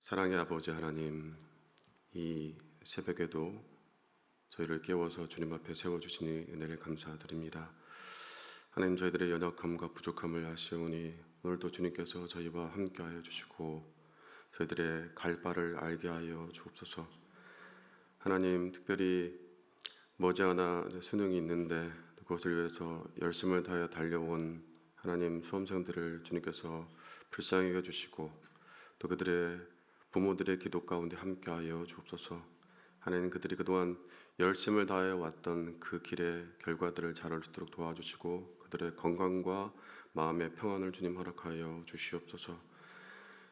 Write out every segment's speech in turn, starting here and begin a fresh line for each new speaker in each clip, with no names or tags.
사랑의 아버지 하나님, 이 새벽에도 저희를 깨워서 주님 앞에 세워주시니 은혜를 감사드립니다. 하나님, 저희들의 연약함과 부족함을 아시오니 오늘도 주님께서 저희와 함께하여 주시고 저희들의 갈 바를 알게 하여 주옵소서. 하나님, 특별히 머지않아 수능이 있는데 그것을 위해서 열심을 다하여 달려온 하나님 수험생들을 주님께서 불쌍히 여겨주시고 또 그들의 부모들의 기도 가운데 함께하여 주옵소서. 하나님, 그들이 그동안 열심을 다해 왔던 그 길의 결과들을 잘 얻도록 도와주시고 그들의 건강과 마음의 평안을 주님 허락하여 주시옵소서.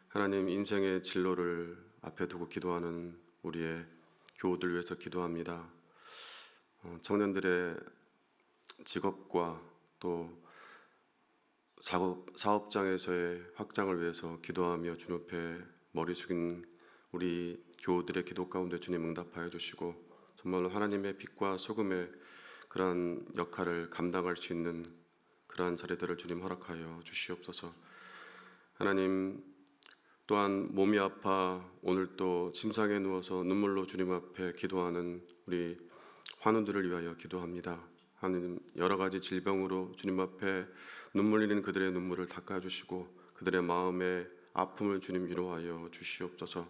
하나님, 인생의 진로를 앞에 두고 기도하는 우리의 교우들 위해서 기도합니다. 청년들의 직업과 또 사업장에서의 확장을 위해서 기도하며 주님 앞에 머리 숙인 우리 교우들의 기도 가운데 주님 응답하여 주시고 정말로 하나님의 빛과 소금의 그러한 역할을 감당할 수 있는 그러한 자리들을 주님 허락하여 주시옵소서. 하나님, 또한 몸이 아파 오늘 또 침상에 누워서 눈물로 주님 앞에 기도하는 우리 환우들을 위하여 기도합니다. 하나님, 여러 가지 질병으로 주님 앞에 눈물 흘리는 그들의 눈물을 닦아주시고 그들의 마음의 아픔을 주님 위로하여 주시옵소서.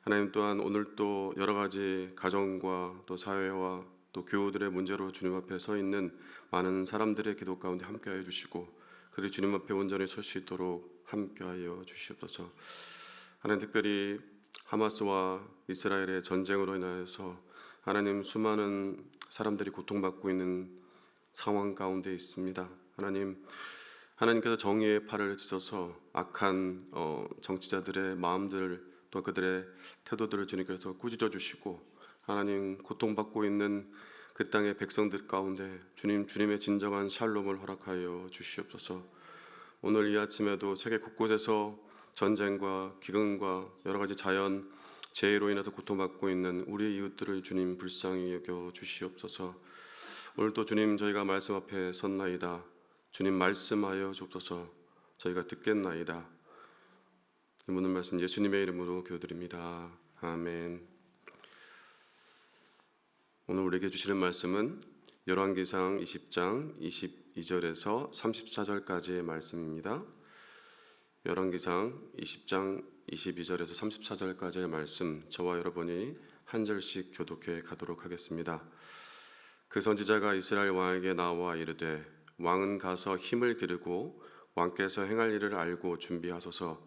하나님, 또한 오늘 또 여러 가지 가정과 또 사회와 또 교우들의 문제로 주님 앞에 서 있는 많은 사람들의 기도 가운데 함께하여 주시고 그들이 주님 앞에 온전히 설 수 있도록 함께하여 주시옵소서. 하나님, 특별히 하마스와 이스라엘의 전쟁으로 인하여서 하나님, 수많은 사람들이 고통받고 있는 상황 가운데 있습니다. 하나님께서 정의의 팔을 찢어서 악한 정치자들의 마음들 또 그들의 태도들을 주님께서 꾸짖어 주시고 하나님, 고통받고 있는 그 땅의 백성들 가운데 주님의 진정한 샬롬을 허락하여 주시옵소서. 오늘 이 아침에도 세계 곳곳에서 전쟁과 기근과 여러 가지 자연 재해로 인해서 고통받고 있는 우리의 이웃들을 주님 불쌍히 여겨 주시옵소서. 오늘도 주님, 저희가 말씀 앞에 섰나이다. 주님 말씀하여 주옵소서. 저희가 듣겠나이다. 이 모든 말씀 예수님의 이름으로 기도드립니다. 아멘. 오늘 우리에게 주시는 말씀은 열왕기상 20장 22절에서 34절까지의 말씀입니다. 열왕기상 20장 22절에서 34절까지의 말씀, 저와 여러분이 한 절씩 교독해 가도록 하겠습니다. 그 선지자가 이스라엘 왕에게 나와 이르되 왕은 가서 힘을 기르고 왕께서 행할 일을 알고 준비하소서.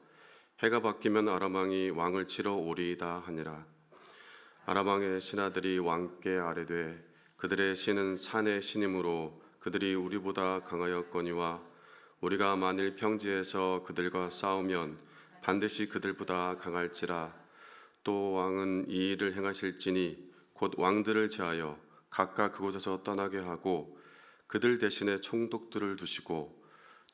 해가 바뀌면 아람 왕이 왕을 치러 오리이다 하니라. 아람 왕의 신하들이 왕께 아뢰되 그들의 신은 산의 신이므로 그들이 우리보다 강하였거니와 우리가 만일 평지에서 그들과 싸우면 반드시 그들보다 강할지라. 또 왕은 이 일을 행하실지니 곧 왕들을 제하여 각각 그곳에서 떠나게 하고 그들 대신에 총독들을 두시고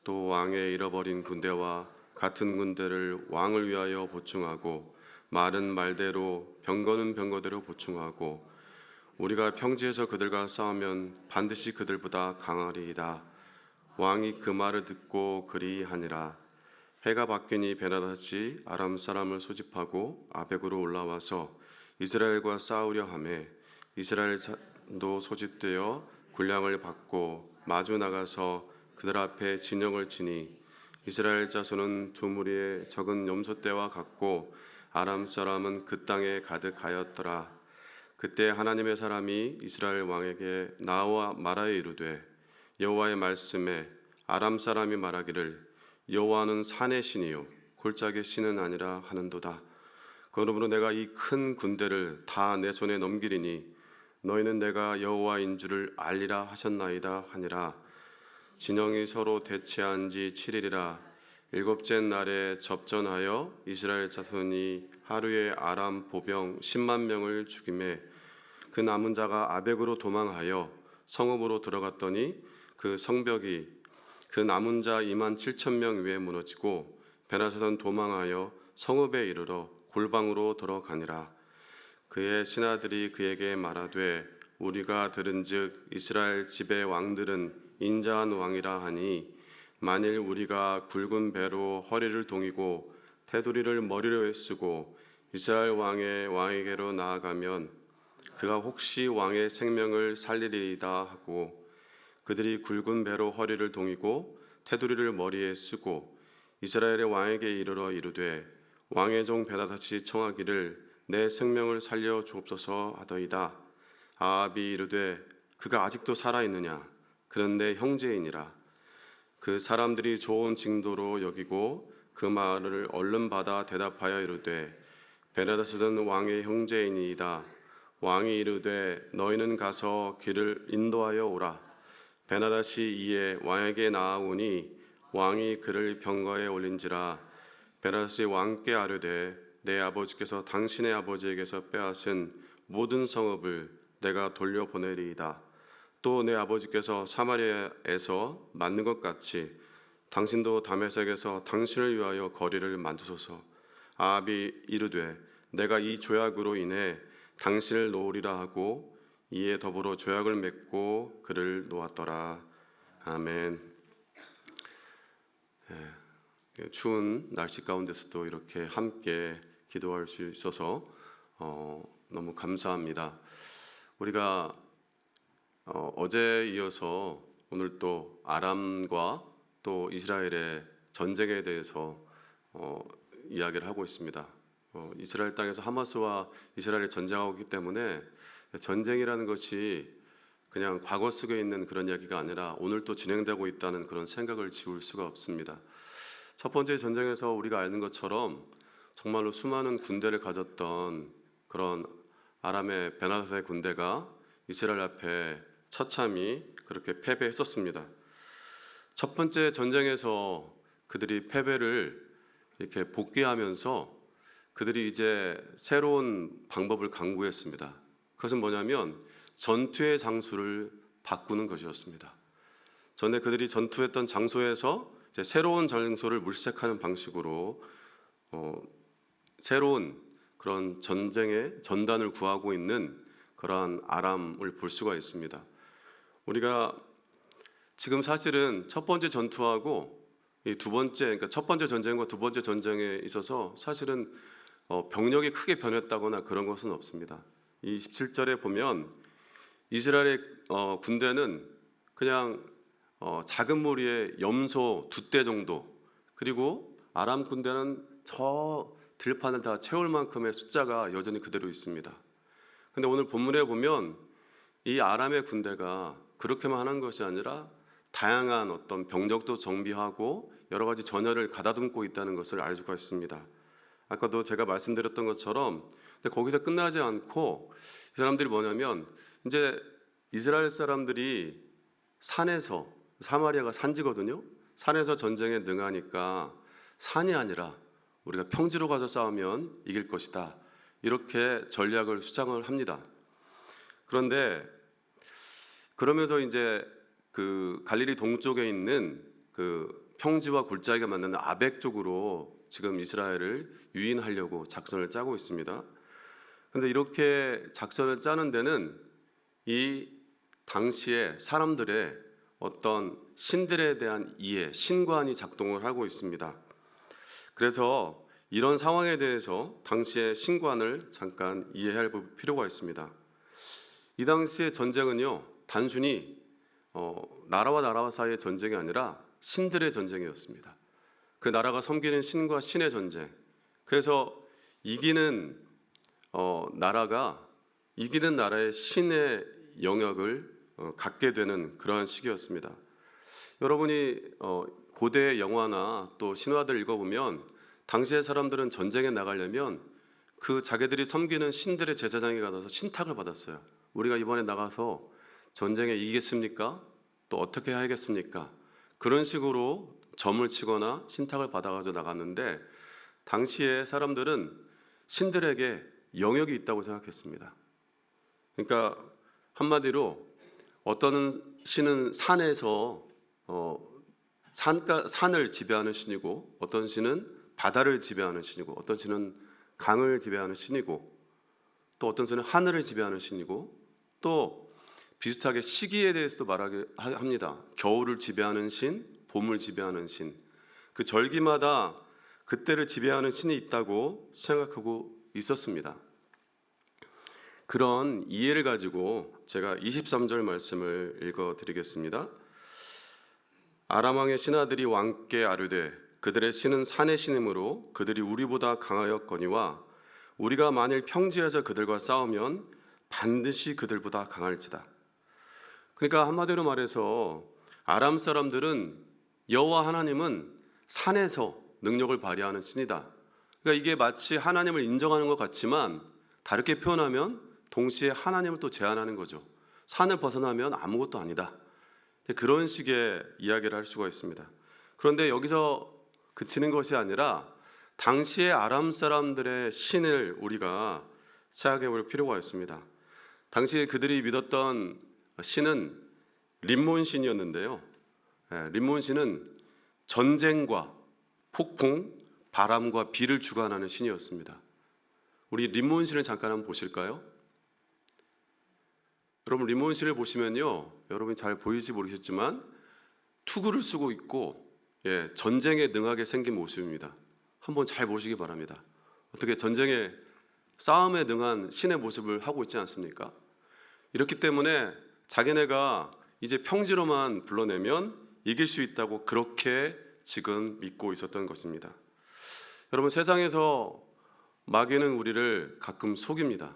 또 왕의 잃어버린 군대와 같은 군대를 왕을 위하여 보충하고 말은 말대로 병거는 병거대로 보충하고 우리가 평지에서 그들과 싸우면 반드시 그들보다 강하리이다. 왕이 그 말을 듣고 그리하니라. 해가 바뀌니 베나다시 아람 사람을 소집하고 아벡으로 올라와서 이스라엘과 싸우려 하매 이스라엘도 소집되어 군량을 받고 마주 나가서 그들 앞에 진영을 치니 이스라엘 자손은 두 무리의 적은 염소떼와 같고 아람 사람은 그 땅에 가득하였더라. 그때 하나님의 사람이 이스라엘 왕에게 나와 말하여 이르되 여호와의 말씀에 아람 사람이 말하기를 여호와는 산의 신이요 골짜기의 신은 아니라 하는도다. 그러므로 내가 이 큰 군대를 다 내 손에 넘기리니 너희는 내가 여호와인 줄을 알리라 하셨나이다 하니라. 진영이 서로 대치한 지 7일이라. 일곱째 날에 접전하여 이스라엘 자손이 하루에 아람 보병 10만 명을 죽이매 그 남은 자가 아벡으로 도망하여 성읍으로 들어갔더니 그 성벽이 그 남은 자 2만 7천 명 위에 무너지고 베나사던 도망하여 성읍에 이르러 골방으로 들어가니라. 그의 신하들이 그에게 말하되 우리가 들은즉 이스라엘 집의 왕들은 인자한 왕이라 하니 만일 우리가 굵은 배로 허리를 동이고 테두리를 머리로 쓰고 이스라엘 왕에게로 나아가면 그가 혹시 왕의 생명을 살리리이다 하고 그들이 굵은 배로 허리를 동이고 테두리를 머리에 쓰고 이스라엘의 왕에게 이르러 이르되 왕의 종 베나다시 청하기를 내 생명을 살려 주옵소서 하더이다. 아합이 이르되 그가 아직도 살아 있느냐? 그는 내 형제이니라. 그 사람들이 좋은 징도로 여기고 그 말을 얼른 받아 대답하여 이르되 베나다스는 왕의 형제이니이다. 왕이 이르되 너희는 가서 길을 인도하여 오라. 베나다시 이에 왕에게 나아오니 왕이 그를 병거에 올린지라. 베나다시 왕께 아뢰되 내 아버지께서 당신의 아버지에게서 빼앗은 모든 성읍을 내가 돌려보내리이다. 또 내 아버지께서 사마리아에서 맞는 것 같이 당신도 다메섹에서 당신을 위하여 거리를 만드소서. 아합이 이르되 내가 이 조약으로 인해 당신을 놓으리라 하고 이에 더불어 조약을 맺고 그를 놓았더라. 아멘. 추운 날씨 가운데서도 이렇게 함께 기도할 수 있어서 너무 감사합니다. 우리가 어제에 이어서 오늘 또 아람과 또 이스라엘의 전쟁에 대해서 이야기를 하고 있습니다. 이스라엘 땅에서 하마스와 이스라엘이 전쟁하고 있기 때문에 전쟁이라는 것이 그냥 과거 속에 있는 그런 이야기가 아니라 오늘 또 진행되고 있다는 그런 생각을 지울 수가 없습니다. 첫 번째 전쟁에서 우리가 아는 것처럼 정말로 수많은 군대를 가졌던 그런 아람의 베나다스의 군대가 이스라엘 앞에 처참히 그렇게 패배했었습니다. 첫 번째 전쟁에서 그들이 패배를 이렇게 복귀하면서 그들이 이제 새로운 방법을 강구했습니다. 그것은 뭐냐면 전투의 장소를 바꾸는 것이었습니다. 전에 그들이 전투했던 장소에서 이제 새로운 장소를 물색하는 방식으로 새로운 그런 전쟁의 전단을 구하고 있는 그러한 아람을 볼 수가 있습니다. 우리가 지금 사실은 첫 번째 전투하고 이 두 번째, 그러니까 첫 번째 전쟁과 두 번째 전쟁에 있어서 사실은 병력이 크게 변했다거나 그런 것은 없습니다. 이 17절에 보면 이스라엘의 군대는 그냥 작은 무리의 염소 2대 정도, 그리고 아람 군대는 저 들판을 다 채울 만큼의 숫자가 여전히 그대로 있습니다. 근데 오늘 본문에 보면 이 아람의 군대가 그렇게만 하는 것이 아니라 다양한 어떤 병력도 정비하고 여러 가지 전열을 가다듬고 있다는 것을 알 수가 있습니다. 아까도 제가 말씀드렸던 것처럼 근데 거기서 끝나지 않고 이 사람들이 뭐냐면 이제 이스라엘 사람들이 산에서, 사마리아가 산지거든요. 산에서 전쟁에 능하니까 산이 아니라 우리가 평지로 가서 싸우면 이길 것이다. 이렇게 전략을 수장을 합니다. 그런데 그러면서 이제 그 갈릴리 동쪽에 있는 그 평지와 골짜기가 만나는 아벡 쪽으로 지금 이스라엘을 유인하려고 작전을 짜고 있습니다. 그런데 이렇게 작전을 짜는 데는 이 당시에 사람들의 어떤 신들에 대한 이해, 신관이 작동을 하고 있습니다. 그래서 이런 상황에 대해서 당시의 신관을 잠깐 이해할 필요가 있습니다. 이 당시의 전쟁은요, 단순히 나라와 나라 사이의 전쟁이 아니라 신들의 전쟁이었습니다. 그 나라가 섬기는 신과 신의 전쟁. 그래서 이기는 나라가 이기는 나라의 신의 영역을 갖게 되는 그러한 시기였습니다. 여러분이 고대의 영화나 또 신화들 읽어보면 당시의 사람들은 전쟁에 나가려면 그 자기들이 섬기는 신들의 제사장에 가서 신탁을 받았어요. 우리가 이번에 나가서 전쟁에 이기겠습니까? 또 어떻게 해야겠습니까? 그런 식으로 점을 치거나 신탁을 받아가지고 나갔는데 당시에 사람들은 신들에게 영역이 있다고 생각했습니다. 그러니까 한마디로 어떤 신은 산에서 산을 지배하는 신이고 어떤 신은 바다를 지배하는 신이고 어떤 신은 강을 지배하는 신이고 또 어떤 신은 하늘을 지배하는 신이고 또 비슷하게 시기에 대해서도 말하게 합니다. 겨울을 지배하는 신, 봄을 지배하는 신. 그 절기마다 그때를 지배하는 신이 있다고 생각하고 있었습니다. 그런 이해를 가지고 제가 23절 말씀을 읽어드리겠습니다. 아람 왕의 신하들이 왕께 아뢰되 그들의 신은 산의 신이므로 그들이 우리보다 강하였거니와 우리가 만일 평지에서 그들과 싸우면 반드시 그들보다 강할지다. 그러니까 한마디로 말해서 아람 사람들은 여호와 하나님은 산에서 능력을 발휘하는 신이다. 그러니까 이게 마치 하나님을 인정하는 것 같지만 다르게 표현하면 동시에 하나님을 또 제한하는 거죠. 산을 벗어나면 아무것도 아니다. 그런 식의 이야기를 할 수가 있습니다. 그런데 여기서 그치는 것이 아니라 당시의 아람 사람들의 신을 우리가 생각해 볼 필요가 있습니다. 당시에 그들이 믿었던 신은 림몬 신이었는데요. 림몬 신은 전쟁과 폭풍, 바람과 비를 주관하는 신이었습니다. 우리 림몬 신을 잠깐 한번 보실까요? 여러분 림몬 신을 보시면요, 여러분이 잘 보이지 모르겠지만 투구를 쓰고 있고 전쟁에 능하게 생긴 모습입니다. 한번 잘 보시기 바랍니다. 어떻게 전쟁에 싸움에 능한 신의 모습을 하고 있지 않습니까? 이렇기 때문에 자기네가 이제 평지로만 불러내면 이길 수 있다고 그렇게 지금 믿고 있었던 것입니다. 여러분 세상에서 마귀는 우리를 가끔 속입니다.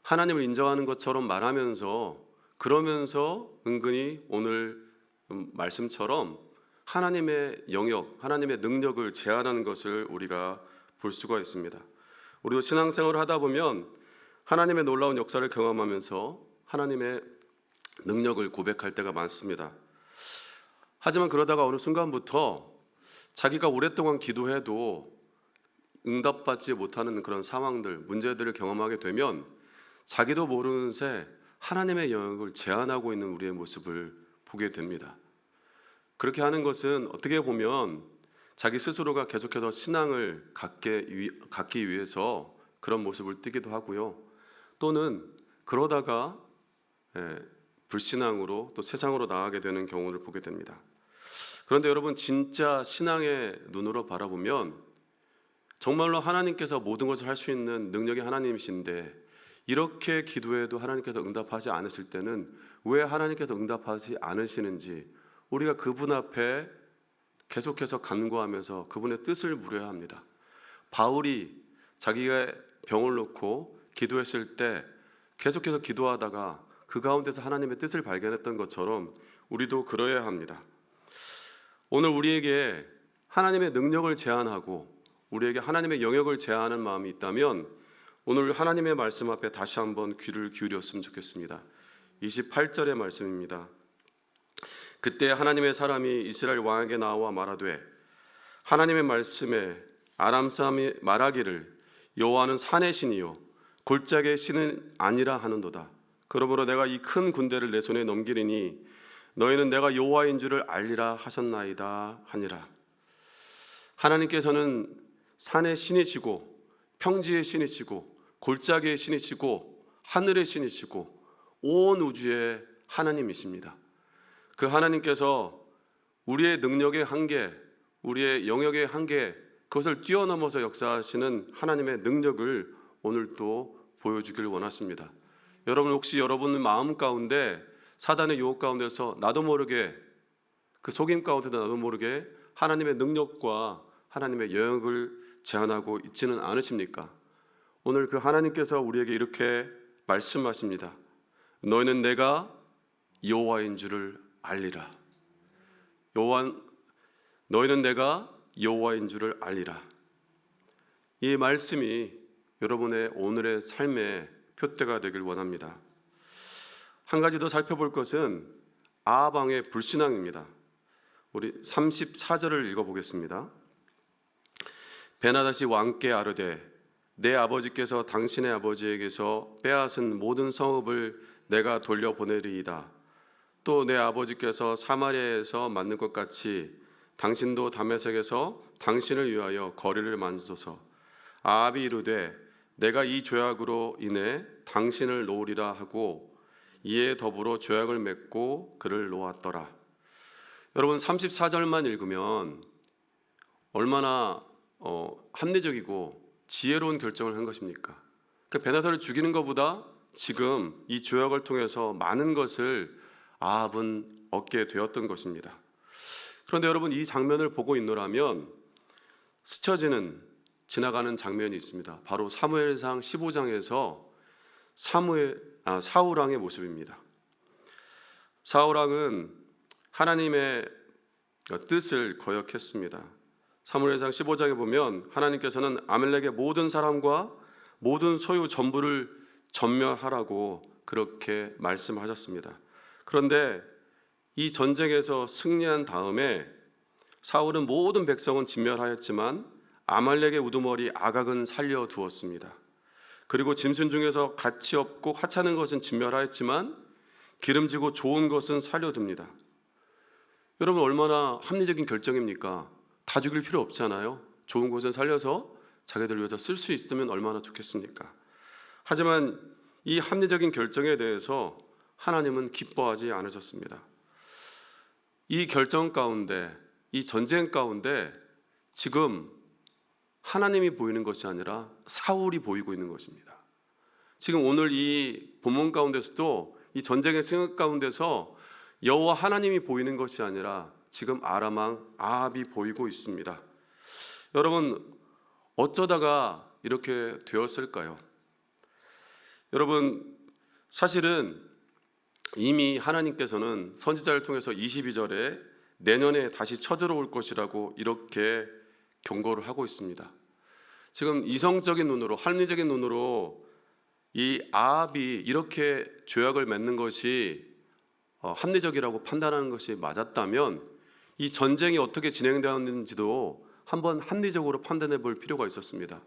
하나님을 인정하는 것처럼 말하면서 그러면서 은근히 오늘 말씀처럼 하나님의 영역, 하나님의 능력을 제한하는 것을 우리가 볼 수가 있습니다. 우리도 신앙생활을 하다 보면 하나님의 놀라운 역사를 경험하면서 하나님의 능력을 고백할 때가 많습니다. 하지만 그러다가 어느 순간부터 자기가 오랫동안 기도해도 응답받지 못하는 그런 상황들, 문제들을 경험하게 되면 자기도 모르는 새 하나님의 영역을 제한하고 있는 우리의 모습을 보게 됩니다. 그렇게 하는 것은 어떻게 보면 자기 스스로가 계속해서 신앙을 갖기 위해서 그런 모습을 띠기도 하고요. 또는 그러다가 불신앙으로 또 세상으로 나가게 되는 경우를 보게 됩니다. 그런데 여러분 진짜 신앙의 눈으로 바라보면 정말로 하나님께서 모든 것을 할 수 있는 능력의 하나님이신데 이렇게 기도해도 하나님께서 응답하지 않으실 때는 왜 하나님께서 응답하지 않으시는지 우리가 그분 앞에 계속해서 간구하면서 그분의 뜻을 물어야 합니다. 바울이 자기가 병을 놓고 기도했을 때 계속해서 기도하다가 그 가운데서 하나님의 뜻을 발견했던 것처럼 우리도 그러해야 합니다. 오늘 우리에게 하나님의 능력을 제한하고 우리에게 하나님의 영역을 제한하는 마음이 있다면 오늘 하나님의 말씀 앞에 다시 한번 귀를 기울였으면 좋겠습니다. 28절의 말씀입니다. 그때 하나님의 사람이 이스라엘 왕에게 나와 말하되 하나님의 말씀에 아람 사람이 말하기를 여호와는 산의 신이요 골짜기의 신은 아니라 하는도다. 그러므로 내가 이 큰 군대를 내 손에 넘기리니 너희는 내가 여호와인 줄을 알리라 하셨나이다 하니라. 하나님께서는 산의 신이시고 평지의 신이시고 골짜기의 신이시고 하늘의 신이시고 온 우주의 하나님이십니다. 그 하나님께서 우리의 능력의 한계, 우리의 영역의 한계, 그것을 뛰어넘어서 역사하시는 하나님의 능력을 오늘도 보여주길 원하십니다. 여러분 혹시 여러분 마음 가운데 사단의 유혹 가운데서 나도 모르게 그 속임 가운데도 나도 모르게 하나님의 능력과 하나님의 영역을 제한하고 있지는 않으십니까? 오늘 그 하나님께서 우리에게 이렇게 말씀하십니다. 너희는 내가 여호와인 줄을 알리라. 너희는 내가 여호와인 줄을 알리라. 이 말씀이 여러분의 오늘의 삶의 표대가 되길 원합니다. 한 가지 더 살펴볼 것은 아합 왕의 불신앙입니다. 우리 34절을 읽어보겠습니다. 베나다시 왕께 아뢰되 내 아버지께서 당신의 아버지에게서 빼앗은 모든 성읍을 내가 돌려보내리이다. 또 내 아버지께서 사마리아에서 맞는 것 같이 당신도 다메섹에서 당신을 위하여 거리를 만드소서. 아합이 이르되 내가 이 죄악으로 인해 당신을 놓으리라 하고 이에 더불어 조약을 맺고 그를 놓았더라. 여러분 34절만 읽으면 얼마나 합리적이고 지혜로운 결정을 한 것입니까? 그 베나다를 죽이는 것보다 지금 이 조약을 통해서 많은 것을 아합은 얻게 되었던 것입니다. 그런데 여러분 이 장면을 보고 있노라면 스쳐 지나가는 장면이 있습니다. 바로 사무엘상 15장에서 사울 왕의 모습입니다. 사울 왕은 하나님의 뜻을 거역했습니다. 사무엘상 15장에 보면 하나님께서는 아말렉의 모든 사람과 모든 소유 전부를 전멸하라고 그렇게 말씀하셨습니다. 그런데 이 전쟁에서 승리한 다음에 사울은 모든 백성은 진멸하였지만 아말렉의 우두머리 아각은 살려두었습니다. 그리고 짐승 중에서 가치 없고 하찮은 것은 진멸하였지만 기름지고 좋은 것은 살려둡니다. 여러분 얼마나 합리적인 결정입니까? 다 죽일 필요 없잖아요. 좋은 것은 살려서 자기들 위해서 쓸 수 있으면 얼마나 좋겠습니까? 하지만 이 합리적인 결정에 대해서 하나님은 기뻐하지 않으셨습니다. 이 결정 가운데, 이 전쟁 가운데 지금 하나님이 보이는 것이 아니라 사울이 보이고 있는 것입니다. 지금 오늘 이 본문 가운데서도 이 전쟁의 승리 가운데서 여호와 하나님이 보이는 것이 아니라 지금 아람 왕 아합이 보이고 있습니다. 여러분 어쩌다가 이렇게 되었을까요? 여러분 사실은 이미 하나님께서는 선지자를 통해서 22절에 내년에 다시 쳐들어올 것이라고 이렇게 경고를 하고 있습니다. 지금 이성적인 눈으로 합리적인 눈으로 이 아합이 이렇게 조약을 맺는 것이 합리적이라고 판단하는 것이 맞았다면 이 전쟁이 어떻게 진행되었는지도 한번 합리적으로 판단해 볼 필요가 있었습니다.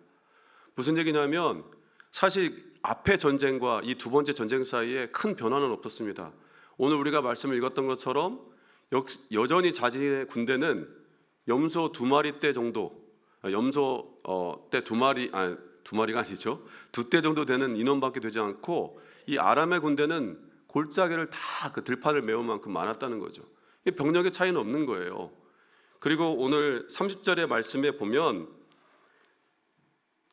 무슨 얘기냐면 사실 앞의 전쟁과 이 두 번째 전쟁 사이에 큰 변화는 없었습니다. 오늘 우리가 말씀을 읽었던 것처럼 여전히 자신의 군대는 염소 2마리 정도, 염소 떼 2마리가 아니죠. 2대 정도 되는 인원밖에 되지 않고 이 아람의 군대는 골짜기를 다 그 들판을 메울 만큼 많았다는 거죠. 병력의 차이는 없는 거예요. 그리고 오늘 30절의 말씀에 보면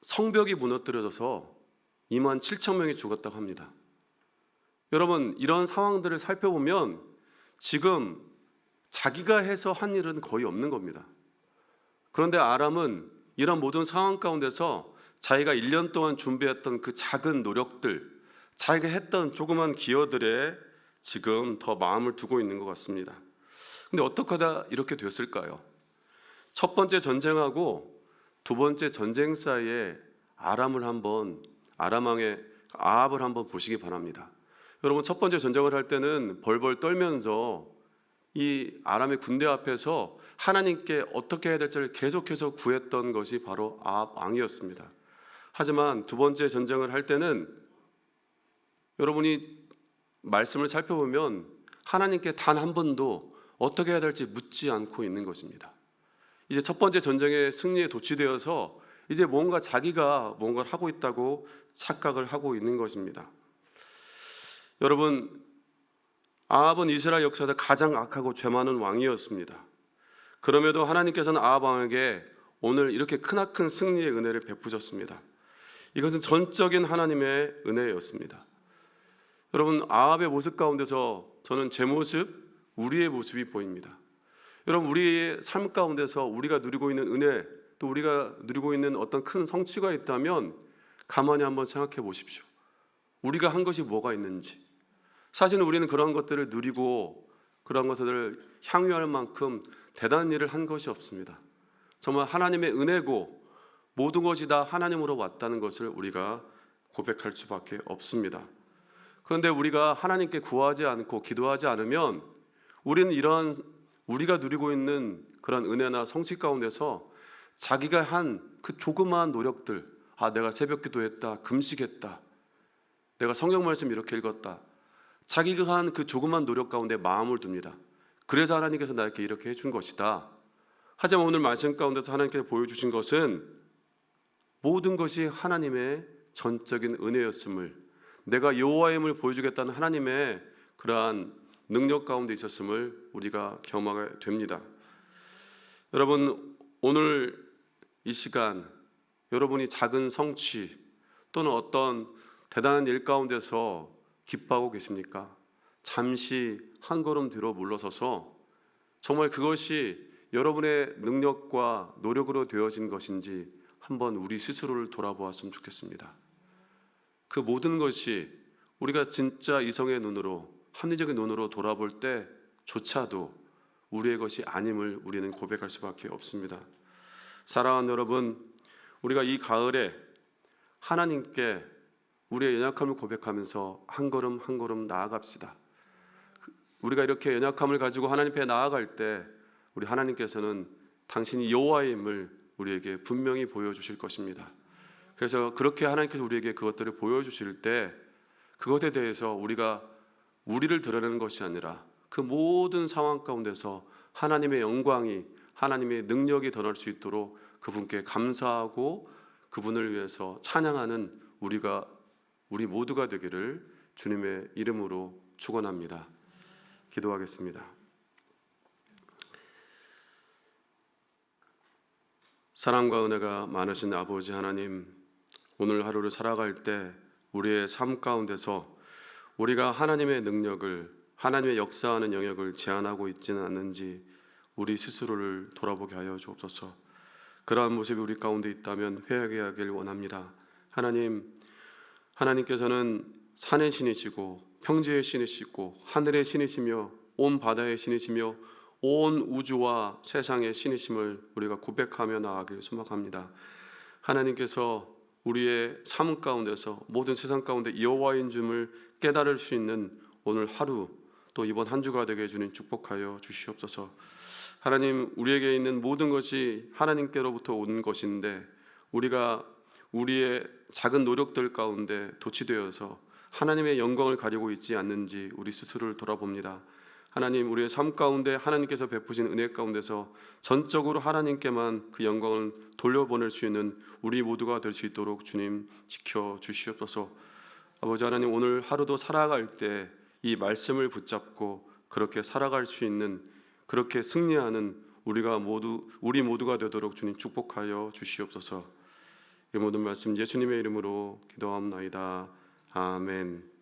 성벽이 무너뜨려져서 27,000명이 죽었다고 합니다. 여러분 이런 상황들을 살펴보면 지금 자기가 해서 한 일은 거의 없는 겁니다. 그런데 아람은 이런 모든 상황 가운데서 자기가 1년 동안 준비했던 그 작은 노력들, 자기가 했던 조그만 기여들에 지금 더 마음을 두고 있는 것 같습니다. 근데 어떻게 하다 이렇게 됐을까요? 첫 번째 전쟁하고 두 번째 전쟁 사이에 아람 왕의 아합을 한번 보시기 바랍니다. 여러분 첫 번째 전쟁을 할 때는 벌벌 떨면서 이 아람의 군대 앞에서 하나님께 어떻게 해야 될지를 계속해서 구했던 것이 바로 아합 왕이었습니다. 하지만 두 번째 전쟁을 할 때는 여러분이 말씀을 살펴보면 하나님께 단 한 번도 어떻게 해야 될지 묻지 않고 있는 것입니다. 이제 첫 번째 전쟁의 승리에 도취되어서 이제 뭔가 자기가 뭔가를 하고 있다고 착각을 하고 있는 것입니다. 여러분 아합은 이스라엘 역사에서 가장 악하고 죄 많은 왕이었습니다. 그럼에도 하나님께서는 아합 왕에게 오늘 이렇게 크나큰 승리의 은혜를 베푸셨습니다. 이것은 전적인 하나님의 은혜였습니다. 여러분 아합의 모습 가운데서 저는 제 모습, 우리의 모습이 보입니다. 여러분 우리의 삶 가운데서 우리가 누리고 있는 은혜, 또 우리가 누리고 있는 어떤 큰 성취가 있다면 가만히 한번 생각해 보십시오. 우리가 한 것이 뭐가 있는지. 사실은 우리는 그러한 것들을 누리고 그러한 것들을 향유할 만큼 대단한 일을 한 것이 없습니다. 정말 하나님의 은혜고 모든 것이 다 하나님으로 왔다는 것을 우리가 고백할 수밖에 없습니다. 그런데 우리가 하나님께 구하지 않고 기도하지 않으면 우리는 이러한 우리가 누리고 있는 그런 은혜나 성취 가운데서 자기가 한 그 조그마한 노력들, 내가 새벽 기도했다, 금식했다, 내가 성경 말씀 이렇게 읽었다, 자기가 한 그 조그마한 노력 가운데 마음을 둡니다. 그래서 하나님께서 나에게 이렇게 해준 것이다. 하지만 오늘 말씀 가운데서 하나님께서 보여주신 것은 모든 것이 하나님의 전적인 은혜였음을, 내가 여호와임을 보여주겠다는 하나님의 그러한 능력 가운데 있었음을 우리가 경험하게 됩니다. 여러분, 오늘 이 시간 여러분이 작은 성취 또는 어떤 대단한 일 가운데서 기뻐하고 계십니까? 잠시 한 걸음 뒤로 물러서서 정말 그것이 여러분의 능력과 노력으로 되어진 것인지 한번 우리 스스로를 돌아보았으면 좋겠습니다. 그 모든 것이 우리가 진짜 이성의 눈으로, 합리적인 눈으로 돌아볼 때조차도 우리의 것이 아님을 우리는 고백할 수밖에 없습니다. 사랑하는 여러분, 우리가 이 가을에 하나님께 우리의 연약함을 고백하면서 한 걸음 한 걸음 나아갑시다. 우리가 이렇게 연약함을 가지고 하나님 앞에 나아갈 때 우리 하나님께서는 당신이 여호와임을 우리에게 분명히 보여주실 것입니다. 그래서 그렇게 하나님께서 우리에게 그것들을 보여주실 때 그것에 대해서 우리가 우리를 드러내는 것이 아니라 그 모든 상황 가운데서 하나님의 영광이, 하나님의 능력이 드러날 수 있도록 그분께 감사하고 그분을 위해서 찬양하는 우리 모두가 되기를 주님의 이름으로 축원합니다. 기도하겠습니다. 사랑과 은혜가 많으신 아버지 하나님, 오늘 하루를 살아갈 때 우리의 삶 가운데서 우리가 하나님의 능력을, 하나님의 역사하는 영역을 제한하고 있지는 않는지 우리 스스로를 돌아보게 하여 주옵소서. 그러한 모습이 우리 가운데 있다면 회개하게 하길 원합니다. 하나님께서는 산의 신이시고 평지의 신이시고 하늘의 신이시며 온 바다의 신이시며 온 우주와 세상의 신이심을 우리가 고백하며 나아가길 소망합니다. 하나님께서 우리의 삶 가운데서 모든 세상 가운데 여호와인 줄을 깨달을 수 있는 오늘 하루 또 이번 한 주가 되게 해주는 축복하여 주시옵소서. 하나님, 우리에게 있는 모든 것이 하나님께로부터 온 것인데 우리가 우리의 작은 노력들 가운데 도취되어서 하나님의 영광을 가리고 있지 않는지 우리 스스로를 돌아봅니다. 하나님, 우리의 삶 가운데 하나님께서 베푸신 은혜 가운데서 전적으로 하나님께만 그 영광을 돌려보낼 수 있는 우리 모두가 될 수 있도록 주님 지켜주시옵소서. 아버지 하나님, 오늘 하루도 살아갈 때 이 말씀을 붙잡고 그렇게 살아갈 수 있는, 그렇게 승리하는 우리 모두가 되도록 주님 축복하여 주시옵소서. 이 모든 말씀 예수님의 이름으로 기도하옵나이다. 아멘.